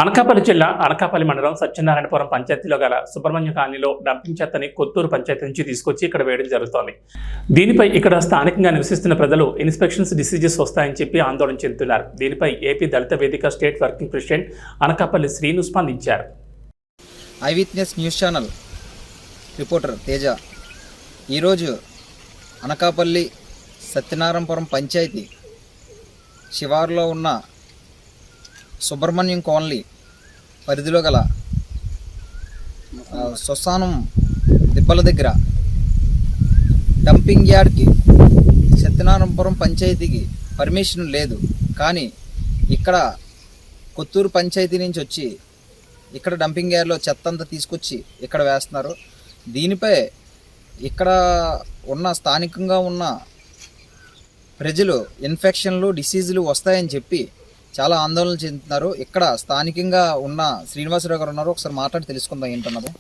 అనకాపల్లి జిల్లా అనకాపల్లి మండలం సత్యనారాయణపురం పంచాయతీలో గల సుబ్రహ్మణ్య కాలనీలో డంపింగ్ చెత్తని కొత్తూరు పంచాయతీ నుంచి తీసుకొచ్చి ఇక్కడ వేయడం జరుగుతోంది. దీనిపై ఇక్కడ స్థానికంగా నివసిస్తున్న ప్రజలు ఇన్స్పెక్షన్స్ డిసీజెస్ వస్తాయని చెప్పి ఆందోళన చెందుతున్నారు. దీనిపై AP Dalita Vedika state working president Anakapalli Srinu స్పందించారు. Eye witness news channel reporter Teja ఈరోజు అనకాపల్లి సత్యనారాయణపురం పంచాయతీ శివారులో ఉన్న సుబ్రహ్మణ్యం కాలనీ పరిధిలో గల శ్మశానం దిబ్బల దగ్గర డంపింగ్ యార్డ్కి సత్యనారాయణపురం పంచాయతీకి పర్మిషన్ లేదు. కానీ ఇక్కడ కొత్తూరు పంచాయతీ నుంచి వచ్చి ఇక్కడ డంపింగ్ యార్డ్లో చెత్త అంతా తీసుకొచ్చి ఇక్కడ వేస్తున్నారు. దీనిపై ఇక్కడ ఉన్న స్థానికంగా ఉన్న ప్రజలు ఇన్ఫెక్షన్లు డిసీజులు వస్తాయని చెప్పి చాలా ఆందోళన చెందుతున్నారు. ఇక్కడ స్థానికంగా ఉన్న శ్రీనివాసరావు గారు ఉన్నారు. ఒకసారి మాట్లాడి తెలుసుకుందాం ఏంటన్నది.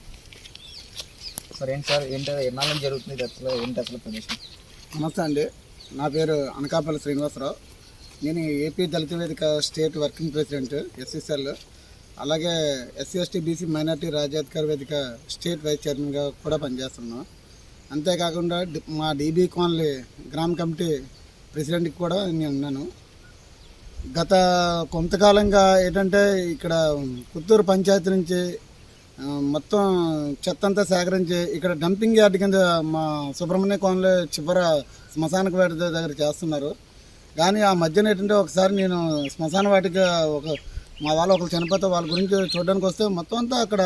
సార్ ఏంటి సార్ ఎన్నాళ్ళ జరుగుతుంది అసలు ప్రదేశం? నమస్తే అండి, నా పేరు అనకాపల్లి శ్రీనివాసరావు. నేను AP Dalita Vedika state working president SSL, అలాగే ఎస్సీ ఎస్టీ బీసీ మైనార్టీ రాజ్యాధికార వేదిక స్టేట్ వైస్ చైర్మన్గా కూడా పనిచేస్తున్నాను. అంతేకాకుండా మా డీబీ కాలనీ గ్రామ కమిటీ ప్రెసిడెంట్కి కూడా నేను ఉన్నాను. గత కొంతకాలంగా ఏంటంటే ఇక్కడ పుత్తూరు పంచాయతీ నుంచి మొత్తం చెత్త అంతా సేకరించి ఇక్కడ డంపింగ్ యార్డ్ కింద మా సుబ్రహ్మణ్య కాలనీ చివర శ్మశాన వాటి దగ్గర చేస్తున్నారు. కానీ ఆ మధ్యన ఏంటంటే ఒకసారి నేను శ్మశాన వాటికి మా వాళ్ళు ఒకరు చనిపోతే వాళ్ళ గురించి చూడడానికి వస్తే మొత్తం అంతా అక్కడ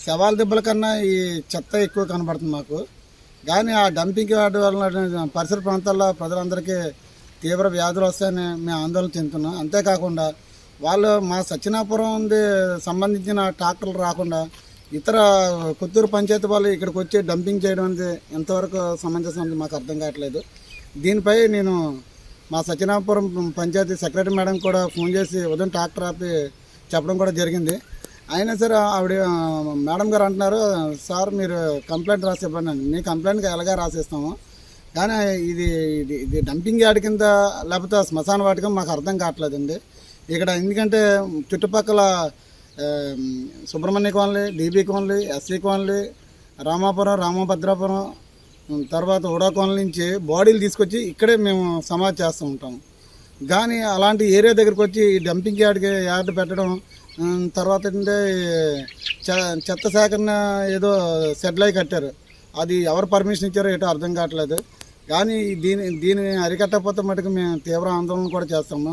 శవాల దెబ్బల కన్నా ఈ చెత్త ఎక్కువ కనబడుతుంది మాకు. కానీ ఆ డంపింగ్ యార్డ్ వల్ల పరిసర ప్రాంతాల్లో ప్రజలందరికీ తీవ్ర వ్యాధులు వస్తాయని మేము ఆందోళన చెందుతున్నాం. అంతేకాకుండా వాళ్ళు మా సత్యనాపురం సంబంధించిన ట్రాక్టర్లు రాకుండా ఇతర కొత్తూరు పంచాయతీ వాళ్ళు ఇక్కడికి వచ్చి డంపింగ్ చేయడం అనేది ఎంతవరకు సమంజసం అనేది మాకు అర్థం కావట్లేదు. దీనిపై నేను మా సత్యనాపురం పంచాయతీ సెక్రటరీ మేడం కూడా ఫోన్ చేసి ఉదయం ట్రాక్టర్ ఆపి చెప్పడం కూడా జరిగింది. అయినా సరే ఆవిడ మేడం గారు అంటున్నారు, సార్ మీరు కంప్లైంట్ రాసి ఇవ్వండి. మీ కంప్లైంట్కి ఎలాగా రాసిస్తాము, కానీ ఇది డంపింగ్ యార్డ్ కింద లేకపోతే శ్మశాన వాటికి మాకు అర్థం కావట్లేదండి. ఇక్కడ ఎందుకంటే చుట్టుపక్కల Subrahmanya colony, DB colony, SC colony, Ramapuram, Ramabhadrapuram, తర్వాత ఉడా కాలనీ నుంచి బాడీలు తీసుకొచ్చి ఇక్కడే మేము సమాధి చేస్తూ ఉంటాం. కానీ అలాంటి ఏరియా దగ్గరికి వచ్చి ఈ డంపింగ్ యార్డ్ పెట్టడం, తర్వాత ఏంటంటే చెత్త సేకరణ ఏదో షెడ్లై కట్టారు. అది ఎవరు పర్మిషన్ ఇచ్చారో ఏటో అర్థం కావట్లేదు. కానీ దీన్ని అరికట్టకపోతే మటుకు మేము తీవ్ర ఆందోళన కూడా చేస్తాము.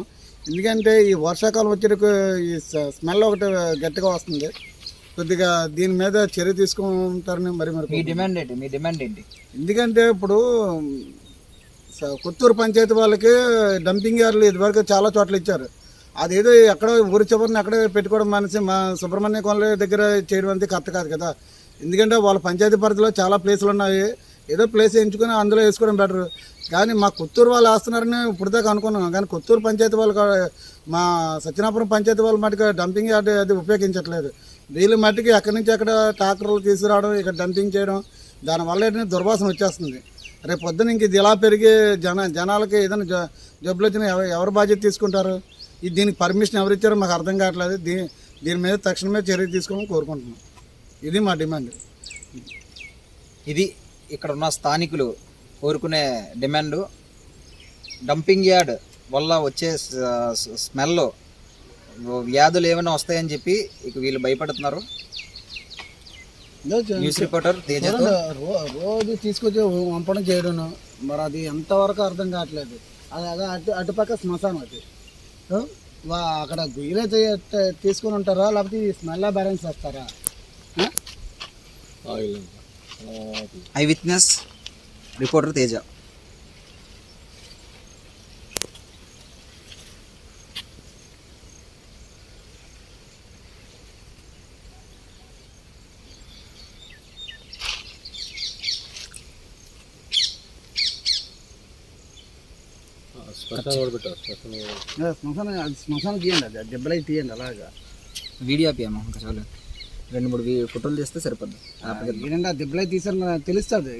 ఎందుకంటే ఈ వర్షాకాలం వచ్చేటకు ఈ స్మెల్ ఒకటి గట్టిగా వస్తుంది. కొద్దిగా దీని మీద చర్య తీసుకుంటారని మరి మీ డిమాండ్ ఏంటి? ఎందుకంటే ఇప్పుడు కొత్తూరు పంచాయతీ వాళ్ళకి డంపింగ్ యార్డ్లు ఇదివరకు చాలా చోట్ల ఇచ్చారు. అదేదో ఎక్కడో ఊరి చివరిని అక్కడే పెట్టుకోవడం మనిషి మా సుబ్రహ్మణ్య కాలనీ దగ్గర చేయడం అంతే కరెక్ట్ కాదు కదా. ఎందుకంటే వాళ్ళ పంచాయతీ పరిధిలో చాలా ప్లేసులు ఉన్నాయి, ఏదో ప్లేస్ ఎంచుకొని అందులో వేసుకోవడం బెటర్. కానీ మా కొత్తూరు వాళ్ళు వేస్తున్నారని ఇప్పుడు దాకా అనుకున్నాం. కానీ కొత్తూరు పంచాయతీ వాళ్ళు మా సత్యనాపురం పంచాయతీ వాళ్ళ మటుకు డంపింగ్ యార్డ్ అది ఉపయోగించట్లేదు. వీళ్ళ మట్టికి ఎక్కడి నుంచి అక్కడ ట్రాక్టర్లు తీసుకురావడం, ఇక్కడ డంపింగ్ చేయడం, దానివల్ల ఏంటంటే దుర్వాసన వచ్చేస్తుంది. రేపు పొద్దున ఇంక ఇది ఇలా పెరిగి జనాలకి ఏదైనా జబ్బులు వచ్చినా ఎవరు బాధ్యత తీసుకుంటారు? దీనికి పర్మిషన్ ఎవరు ఇచ్చారో మాకు అర్థం కావట్లేదు. దీని మీద తక్షణమే చర్య తీసుకోవాలని కోరుకుంటున్నాం. ఇది మా డిమాండ్. ఇది ఇక్కడ ఉన్న స్థానికులు కోరుకునే డిమాండు. డంపింగ్ యార్డ్ వల్ల వచ్చే స్మెల్ వ్యాధులు ఏమైనా వస్తాయని చెప్పి ఇక వీళ్ళు భయపడుతున్నారు. News reporter Teja. రోజు తీసుకొచ్చి వంపడం చేయడం మరి అది ఎంతవరకు అర్థం కావట్లేదు. అది అటుపక్క శ్మశానం, అది అక్కడ గుయ్యలే తీసుకొని ఉంటారా లేకపోతే స్మెల్ బ్యాలెన్స్ చేస్తారా? I witness reporter Teja. శ్మశానం తీయండి, అది దెబ్బలై తీయండి. అలాగా వీడియో ఆపియమ్మా, ఇంకా చాలు 2-3 ఫోటోలు తీస్తే సరిపోద్ది. దెబ్బలై తీసారు తెలుస్తుంది.